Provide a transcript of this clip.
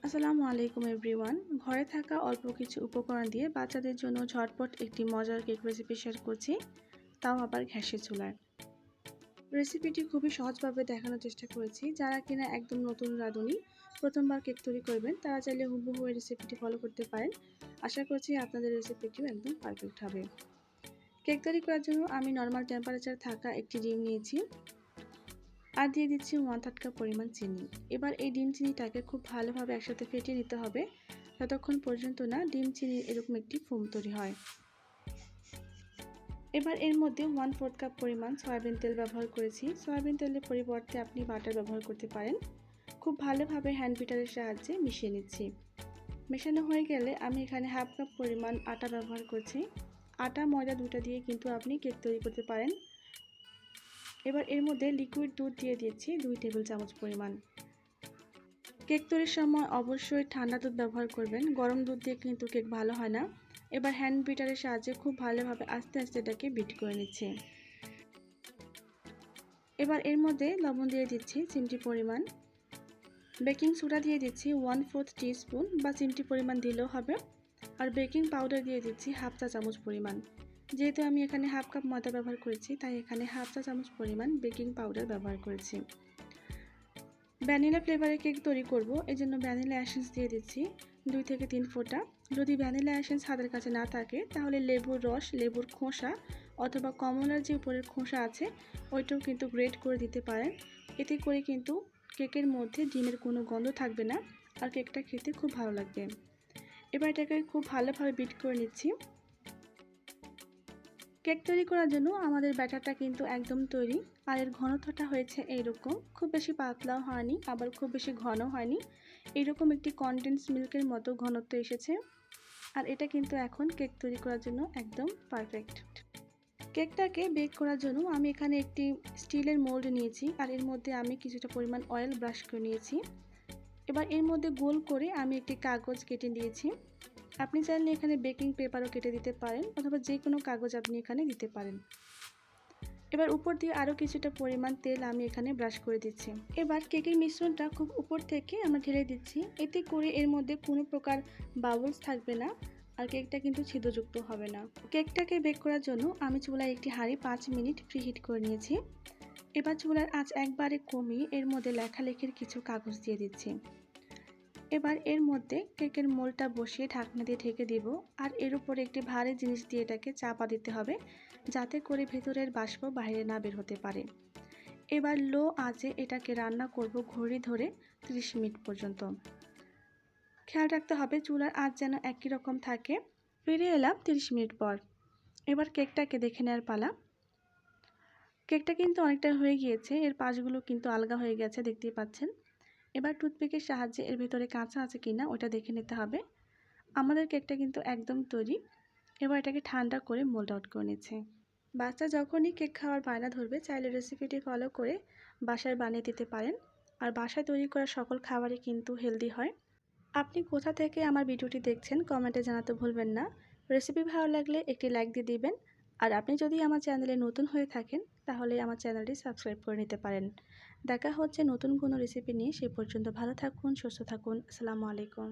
আসসালামু আলাইকুম এভরিওয়ান। ঘরে থাকা অল্প কিছু উপকরণ দিয়ে বাচ্চাদের জন্য ঝটপট একটি মজার কেক রেসিপি শেয়ার করছি, তাও আবার গ্যাসের চুলায়। রেসিপিটি খুবই সহজভাবে দেখানোর চেষ্টা করেছি। যারা কিনা একদম নতুন রাঁধুনি, প্রথমবার কেক তৈরি করবেন, তারা চাইলে হুবহু এই রেসিপিটি ফলো করতে পারেন। আশা করছি আপনাদের রেসিপিটিও একদম পারফেক্ট হবে। কেক তৈরি করার জন্য আমি নর্মাল টেম্পারেচার থাকা একটি ডিম নিয়েছি আর দিয়ে দিচ্ছি 1/3 কাপ পরিমাণ চিনি। এবার এই ডিম চিনিটাকে খুব ভালোভাবে একসাথে ফেটিয়ে নিতে হবে, যতক্ষণ পর্যন্ত না ডিম চিনির এরকম একটি ফোম তৈরি হয়। এবার এর মধ্যে 1/4 কাপ পরিমাণ সয়াবিন তেল ব্যবহার করেছি। সয়াবিন তেলের পরিবর্তে আপনি বাটার ব্যবহার করতে পারেন। খুব ভালোভাবে হ্যান্ড বিটারের সাহায্যে মিশিয়ে নিচ্ছি। মেশানো হয়ে গেলে আমি এখানে 1/2 কাপ পরিমাণ আটা ব্যবহার করছি। আটা ময়দা দুটো দিয়ে কিন্তু আপনি কেক তৈরি করতে পারেন। এবার এর মধ্যে লিকুইড দুধ দিয়ে দিচ্ছি 2 টেবিল চামচ পরিমাণ। কেক তৈরির সময় অবশ্যই ঠান্ডা দুধ ব্যবহার করবেন, গরম দুধ দিয়ে কিন্তু কেক ভালো হয় না। এবার হ্যান্ড বিটারের সাহায্যে খুব ভালোভাবে আস্তে আস্তে এটাকে বিট করে নিচ্ছি। এবার এর মধ্যে লবণ দিয়ে দিচ্ছি চিমটি পরিমাণ, বেকিং সোডা দিয়ে দিচ্ছি 1/4 টিস্পুন বা চিমটি পরিমাণ দিলেও হবে, আর বেকিং পাউডার দিয়ে দিচ্ছি 1/2 চা চামচ পরিমাণ। যেহেতু আমি এখানে 1/2 কাপ ময়দা ব্যবহার করেছি, তাই এখানে 1/2 চা চামচ পরিমাণ বেকিং পাউডার ব্যবহার করেছি। ভ্যানিলা ফ্লেভারের কেক তৈরি করব, এই জন্য ভ্যানিলা এসেন্স দিয়ে দিচ্ছি 2 থেকে 3 ফোঁটা। যদি ভ্যানিলা এসেন্স হাতের কাছে না থাকে, তাহলে লেবুর রস, লেবুর খোসা অথবা কমলার যে উপরের খোসা আছে ওইটাও কিন্তু গ্রেট করে দিতে পারেন। এতে করে কিন্তু কেকের মধ্যে ডিমের কোনো গন্ধ থাকবে না, আর কেকটা খেতে খুব ভালো লাগবে। এবার এটাকে খুব ভালোভাবে বিট করে নিচ্ছি। কেক তৈরি করার জন্য আমাদের ব্যাটারটা কিন্তু একদম তৈরি, আর এর ঘনত্বটা হয়েছে এইরকম, খুব বেশি পাতলাও হয়নি আবার খুব বেশি ঘন হয়নি, এইরকম একটি কনডেন্স মিল্কের মতো ঘনত্ব এসেছে। আর এটা কিন্তু এখন কেক তৈরি করার জন্য একদম পারফেক্ট। কেকটাকে বেক করার জন্য আমি এখানে একটি স্টিলের মোল্ড নিয়েছি, আর এর মধ্যে আমি কিছুটা পরিমাণ অয়েল ব্রাশ করে নিয়েছি। এবার এর মধ্যে গোল করে আমি একটি কাগজ কেটে দিয়েছি। আপনি চাইলে এখানে বেকিং পেপারও কেটে দিতে পারেন, অথবা যে কোনো কাগজ আপনি এখানে দিতে পারেন। এবার উপর দিয়ে আরও কিছুটা পরিমাণ তেল আমি এখানে ব্রাশ করে দিচ্ছি। এবার কেকের মিশ্রণটা খুব উপর থেকে আমরা ঢেলে দিচ্ছি, এতে করে এর মধ্যে কোনো প্রকার বাবলস থাকবে না, আর কেকটা কিন্তু ছিদ্রযুক্ত হবে না। কেকটাকে বেক করার জন্য আমি চুলায় একটি হাঁড়ি 5 মিনিট প্রিহিট করে নিয়েছি। এবার চুলার আঁচ একবারে কমিয়ে এর মধ্যে লেখালেখির কিছু কাগজ দিয়ে দিচ্ছি। এবার এর মধ্যে কেকের মোলটা বসিয়ে ঢাকনা দিয়ে ঢেকে দিব, আর এর উপরে একটি ভারী জিনিস দিয়ে এটাকে চাপা দিতে হবে, যাতে করে ভেতরের বাষ্প বাইরে না বের হতে পারে। এবার লো আঁচে এটাকে রান্না করব ঘড়ি ধরে 30 মিনিট পর্যন্ত। খেয়াল রাখতে হবে চুলার আঁচ যেন একই রকম থাকে। ফিরে এলাম 30 মিনিট পর। এবার কেকটাকে দেখে নেওয়ার পালা। কেকটা কিন্তু অনেকটা হয়ে গিয়েছে, এর পাশগুলো কিন্তু আলগা হয়ে গেছে, দেখতেই পাচ্ছেন। এবার টুথপিকের সাহায্যে এর ভেতরে কাঁচা আছে কিনা ওটা দেখে নিতে হবে। আমাদের কেকটা কিন্তু একদম তৈরি। এবার এটাকে ঠান্ডা করে মোল্ড আউট করে নিচ্ছে। বাচ্চা যখনই কেক খাওয়ার বায়না ধরবে, চাইলে রেসিপিটি ফলো করে বাসায় বানিয়ে দিতে পারেন। আর বাসায় তৈরি করা সকল খাবারই কিন্তু হেলদি হয়। আপনি কোথা থেকে আমার ভিডিওটি দেখছেন কমেন্টে জানাতে ভুলবেন না। রেসিপি ভালো লাগলে একটি লাইক দিয়ে দিবেন। আর আপনি যদি আমার চ্যানেলে নতুন হয়ে থাকেন, তাহলে আমার চ্যানেলটি সাবস্ক্রাইব করে নিতে পারেন। দেখা হচ্ছে নতুন কোনো রেসিপি নিয়ে। সে পর্যন্ত ভালো থাকুন, সুস্থ থাকুন। আসসালামু আলাইকুম।